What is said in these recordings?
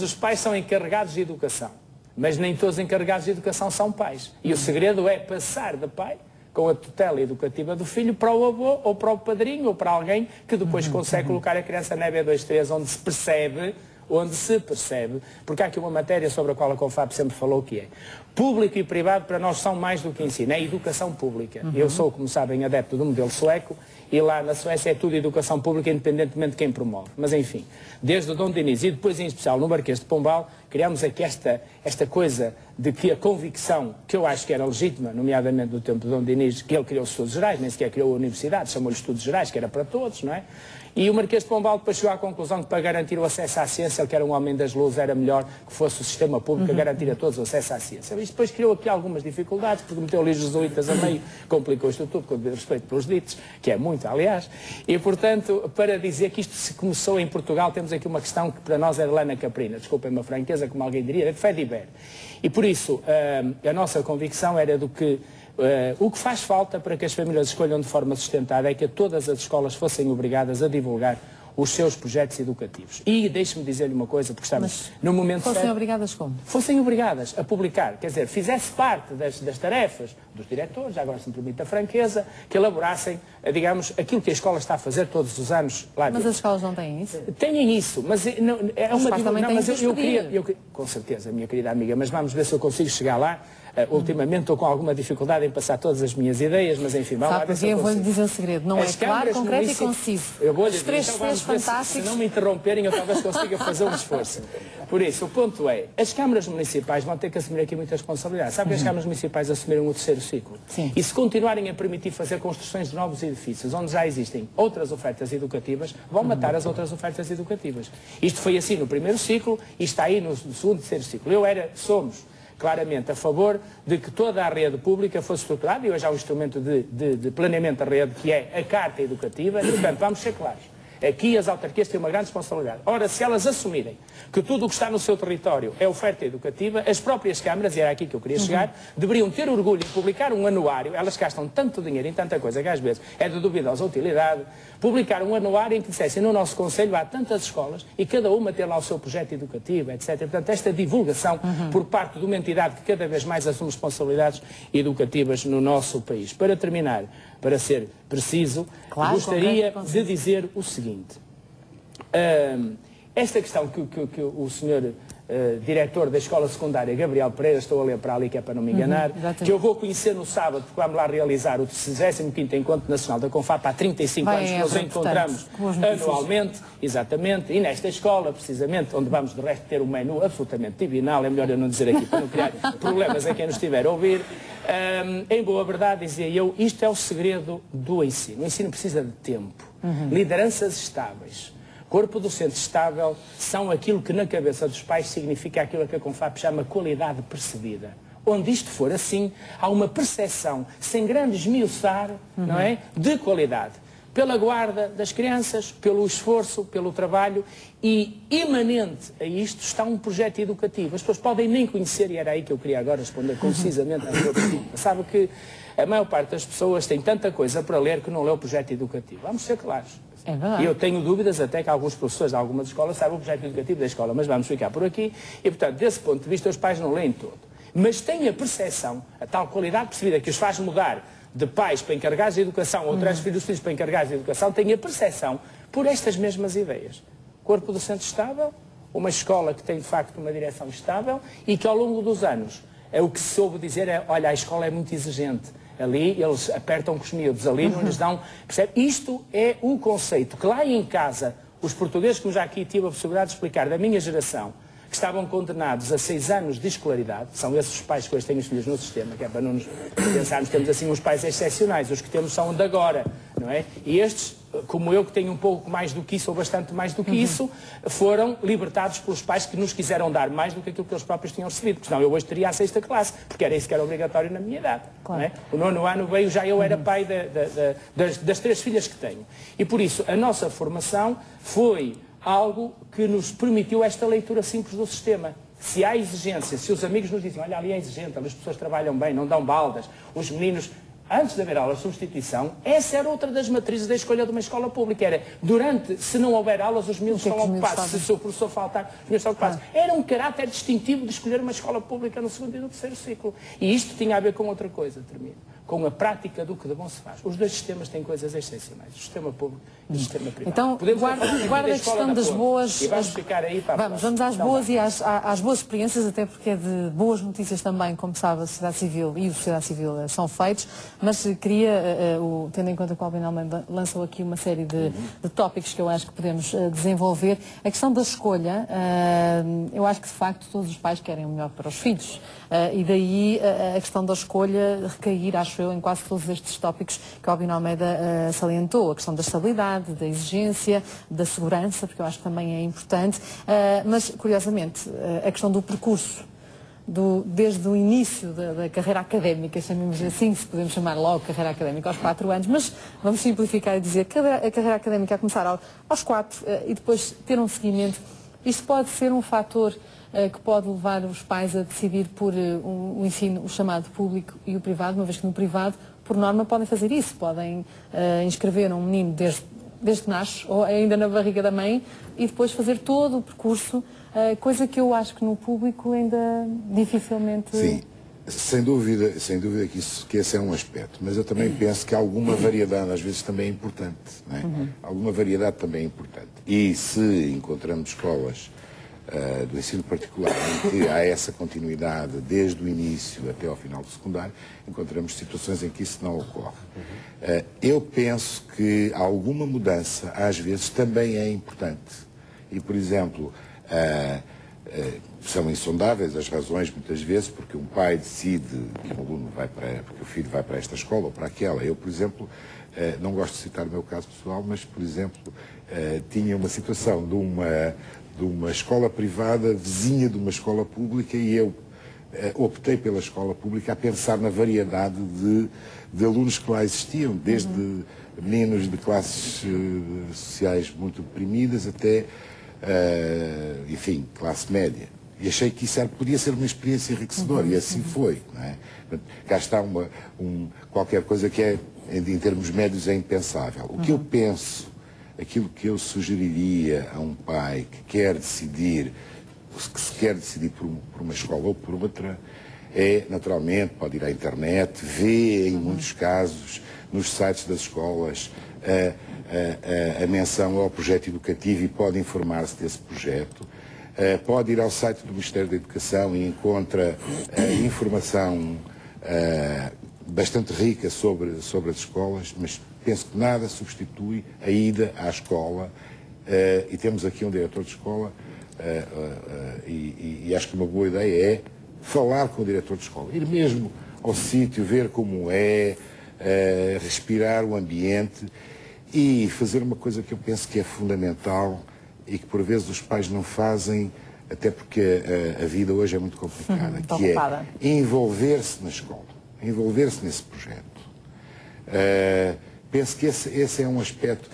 Os pais são encarregados de educação, mas nem todos os encarregados de educação são pais. E o segredo é passar de pai, com a tutela educativa do filho, para o avô, ou para o padrinho, ou para alguém que depois consegue colocar a criança na EB23, onde se percebe, porque há aqui uma matéria sobre a qual a CONFAP sempre falou que é público e privado para nós são mais do que ensino, é educação pública. Eu sou, como sabem, adepto do modelo sueco e lá na Suécia é tudo educação pública independentemente de quem promove. Mas enfim, desde o Dom Dinis e depois em especial no Marquês de Pombal, criámos aqui esta coisa de que a convicção, que eu acho que era legítima, nomeadamente no tempo de Dom Dinis, que ele criou os estudos gerais, nem sequer criou a universidade, chamou-lhe estudos gerais, que era para todos, não é? E o Marquês de Pombal depois chegou à conclusão que para garantir o acesso à ciência, ele que era um homem das luzes, era melhor que fosse o sistema público a garantir a todos o acesso à ciência. Isto depois criou aqui algumas dificuldades, porque meteu ali jesuítas a meio, complicou isto tudo, com devido respeito pelos ditos, que é muito, aliás. E, portanto, para dizer que isto se começou em Portugal, temos aqui uma questão que para nós é de lana caprina, desculpem-me a franqueza, como alguém diria, é de fé de Iber. E por isso, a nossa convicção era do que o que faz falta para que as famílias escolham de forma sustentada é que todas as escolas fossem obrigadas a divulgar os seus projetos educativos. E deixe-me dizer-lhe uma coisa, porque estamos no momento fossem obrigadas como? Fossem obrigadas a publicar, quer dizer, fizesse parte das tarefas dos diretores, agora se me permite a franqueza, que elaborassem, digamos, aquilo que a escola está a fazer todos os anos lá dentro. Mas as escolas não têm isso? Têm isso, mas é uma divulgação. Mas eu queria, com certeza, minha querida amiga, mas vamos ver se eu consigo chegar lá. Ultimamente estou com alguma dificuldade em passar todas as minhas ideias, mas enfim, vamos lá ver se eu vou-lhe dizer um segredo, não é claro, concreto e conciso. Eu vou-lhe dizer, então vamos ver se não me interromperem, eu talvez consiga fazer um esforço. Por isso, o ponto é, as câmaras municipais vão ter que assumir aqui muita responsabilidade. Sabe que as câmaras municipais assumiram o terceiro ciclo? Sim. E se continuarem a permitir fazer construções de novos edifícios, onde já existem outras ofertas educativas, vão matar as outras ofertas educativas. Isto foi assim no primeiro ciclo e está aí no segundo e terceiro ciclo. Somos claramente a favor de que toda a rede pública fosse estruturada, e hoje há um instrumento de planeamento da rede, que é a Carta Educativa, e, portanto, vamos ser claros. Aqui as autarquias têm uma grande responsabilidade. Ora, se elas assumirem que tudo o que está no seu território é oferta educativa, as próprias câmaras, e era aqui que eu queria chegar, deveriam ter orgulho em publicar um anuário. Elas gastam tanto dinheiro em tanta coisa que às vezes é de duvidosa utilidade. Publicar um anuário em que dissessem, no nosso concelho há tantas escolas e cada uma ter lá o seu projeto educativo, etc. Portanto, esta divulgação por parte de uma entidade que cada vez mais assume responsabilidades educativas no nosso país. Para terminar, para ser preciso, gostaria de dizer o seguinte. Esta questão que o senhor diretor da escola secundária, Gabriel Pereira, estou a ler para ali que é para não me enganar, que eu vou conhecer no sábado, porque vamos lá realizar o 35º Encontro Nacional da CONFAP, há 35 anos que nos encontramos anualmente, exatamente, e nesta escola, precisamente, onde vamos de resto ter um menu absolutamente divinal, é melhor eu não dizer aqui para não criar problemas a quem nos estiver a ouvir. Em boa verdade, dizia eu, isto é o segredo do ensino. O ensino precisa de tempo, lideranças estáveis. Corpo docente estável são aquilo que na cabeça dos pais significa aquilo que a CONFAP chama qualidade percebida. Onde isto for assim, há uma percepção, sem grande esmiuçar, não é, de qualidade. Pela guarda das crianças, pelo esforço, pelo trabalho e imanente a isto está um projeto educativo. As pessoas podem nem conhecer, e era aí que eu queria agora responder concisamente à sua pergunta. Sabe que a maior parte das pessoas tem tanta coisa para ler que não lê o projeto educativo. Vamos ser claros. É verdade. E eu tenho dúvidas até que alguns professores de algumas escolas sabem o projeto educativo da escola, mas vamos ficar por aqui. E, portanto, desse ponto de vista, os pais não leem todo. Mas têm a percepção, a tal qualidade percebida que os faz mudar de pais para encarregados de educação ou transferir os filhos para encarregados de educação, têm a percepção por estas mesmas ideias. Corpo docente estável, uma escola que tem, de facto, uma direção estável e que, ao longo dos anos, o que se soube dizer é, olha, a escola é muito exigente. Ali eles apertam com os miúdos, ali não lhes dão... Percebe? Isto é um conceito que lá em casa, os portugueses, como já aqui tive a possibilidade de explicar, da minha geração, que estavam condenados a 6 anos de escolaridade, são esses os pais que hoje têm os filhos no sistema, que é para não nos pensarmos, temos assim uns pais excepcionais, os que temos são de agora, não é? E estes, como eu que tenho um pouco mais do que isso, ou bastante mais do que isso, foram libertados pelos pais que nos quiseram dar mais do que aquilo que eles próprios tinham recebido, porque senão eu hoje teria a 6ª classe, porque era isso que era obrigatório na minha idade. Claro. Não é? O 9º ano veio, já eu era pai das 3 filhas que tenho. E por isso, a nossa formação foi algo que nos permitiu esta leitura simples do sistema. Se há exigência, se os amigos nos dizem, olha, ali é exigente, ali as pessoas trabalham bem, não dão baldas, os meninos antes de haver aulas de substituição, essa era outra das matrizes da escolha de uma escola pública. Era, se não houver aulas, os miúdos estão ocupados. Se o seu professor faltar, os miúdos estão ocupados. Era um caráter distintivo de escolher uma escola pública no segundo e no terceiro ciclo. E isto tinha a ver com outra coisa, termino. Com a prática do que de bom se faz. Os dois sistemas têm coisas essenciais, o sistema público e o sistema privado. Então, guarda a questão das boas... E vamos ficar aí para vamos às boas e às boas experiências, até porque é de boas notícias também, como sabe, a sociedade civil e a sociedade civil são feitos, mas queria, tendo em conta que o Albino Almeida lançou aqui uma série de tópicos que eu acho que podemos desenvolver, a questão da escolha, eu acho que de facto todos os pais querem o melhor para os filhos, e daí a questão da escolha recair, acho eu, em quase todos estes tópicos que o Albino Almeida salientou, a questão da estabilidade, da exigência, da segurança, porque eu acho que também é importante, mas curiosamente a questão do percurso, desde o início da carreira académica, chamemos assim, se podemos chamar logo carreira académica aos 4 anos, mas vamos simplificar e dizer que a carreira académica a começar aos 4 e depois ter um seguimento, isto pode ser um fator que pode levar os pais a decidir por o ensino, o chamado público e o privado, uma vez que no privado, por norma, podem fazer isso, podem inscrever um menino desde que nasce, ou ainda na barriga da mãe, e depois fazer todo o percurso, coisa que eu acho que no público ainda dificilmente... Sim, sem dúvida que esse é um aspecto, mas eu também penso que alguma variedade às vezes também é importante, não é? Alguma variedade também é importante. E se encontramos escolas do ensino particular em que há essa continuidade desde o início até ao final do secundário, encontramos situações em que isso não ocorre. Eu penso que alguma mudança às vezes também é importante. E, por exemplo, são insondáveis as razões muitas vezes porque um pai decide que o aluno porque o filho vai para esta escola ou para aquela. Eu, por exemplo, não gosto de citar o meu caso pessoal, mas, por exemplo, tinha uma situação de uma escola privada vizinha de uma escola pública e eu optei pela escola pública a pensar na variedade de alunos que lá existiam, desde meninos de classes sociais muito deprimidas até, enfim, classe média. E achei que isso podia ser uma experiência enriquecedora, e assim foi. Não é? Cá está qualquer coisa que em termos médios é impensável. O que eu penso, aquilo que eu sugeriria a um pai que quer decidir, que se quer decidir por uma escola ou por outra, naturalmente, pode ir à internet, ver em muitos casos, nos sites das escolas, a menção ao projeto educativo e pode informar-se desse projeto. Pode ir ao site do Ministério da Educação e encontra informação bastante rica sobre as escolas, mas penso que nada substitui a ida à escola, e temos aqui um diretor de escola, e acho que uma boa ideia é falar com o diretor de escola, ir mesmo ao sítio, ver como respirar o ambiente e fazer uma coisa que eu penso que é fundamental e que por vezes os pais não fazem, até porque a vida hoje é muito complicada, que é envolver-se na escola, envolver-se nesse projeto. Penso que esse é um aspecto.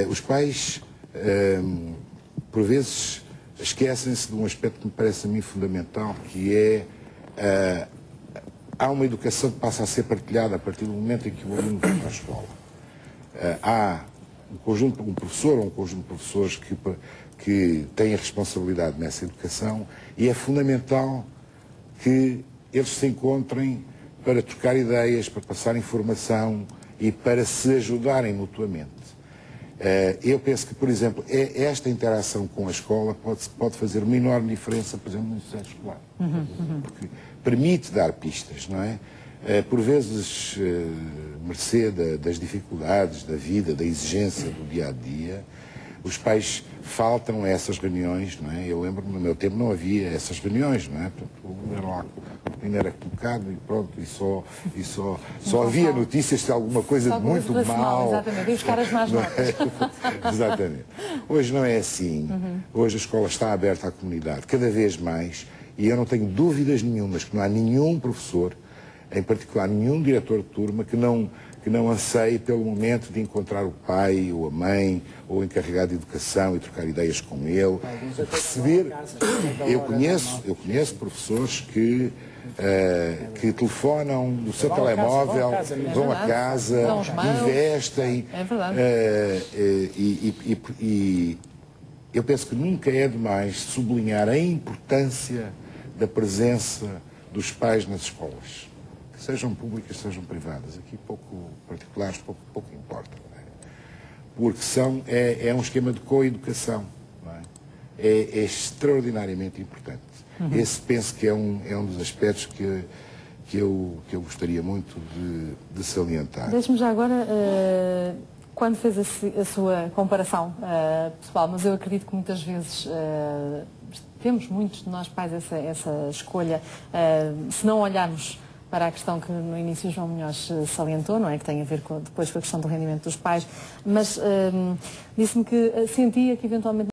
Os pais, por vezes, esquecem-se de um aspecto que me parece a mim fundamental, que é há uma educação que passa a ser partilhada a partir do momento em que o aluno vai para a escola. Há um professor ou um conjunto de professores que têm a responsabilidade nessa educação e é fundamental que eles se encontrem para trocar ideias, para passar informação e para se ajudarem mutuamente. Eu penso que, por exemplo, esta interação com a escola pode fazer uma enorme diferença, por exemplo, no ensino escolar. Porque permite dar pistas, não é? Por vezes, mercê das dificuldades da vida, da exigência do dia-a-dia, os pais faltam a essas reuniões, não é? Eu lembro-me, no meu tempo não havia essas reuniões, não é? Portanto, o menino era colocado e pronto, e só havia notícias de alguma coisa de muito mal. Exatamente, e os caras mais notas. Exatamente. Hoje não é assim. Hoje a escola está aberta à comunidade, cada vez mais, e eu não tenho dúvidas nenhumas que não há nenhum professor em particular nenhum diretor de turma que não anseie pelo momento de encontrar o pai ou a mãe ou o encarregado de educação e trocar ideias com ele, perceber. Eu conheço professores que telefonam do seu telemóvel, vão a casa, investem. É verdade. E eu penso que nunca é demais sublinhar a importância da presença dos pais nas escolas. Que sejam públicas, sejam privadas. Aqui particulares, pouco importa. Não é? Porque é um esquema de coeducação. Não é? É extraordinariamente importante. Esse penso que é um dos aspectos que eu gostaria muito de salientar. Deixe-me já agora, quando fez a sua comparação pessoal, mas eu acredito que muitas vezes temos muitos de nós pais essa escolha, se não olharmos para a questão que no início o João Munhoz salientou, não é? Que tem a ver depois com a questão do rendimento dos pais, mas disse-me que sentia que eventualmente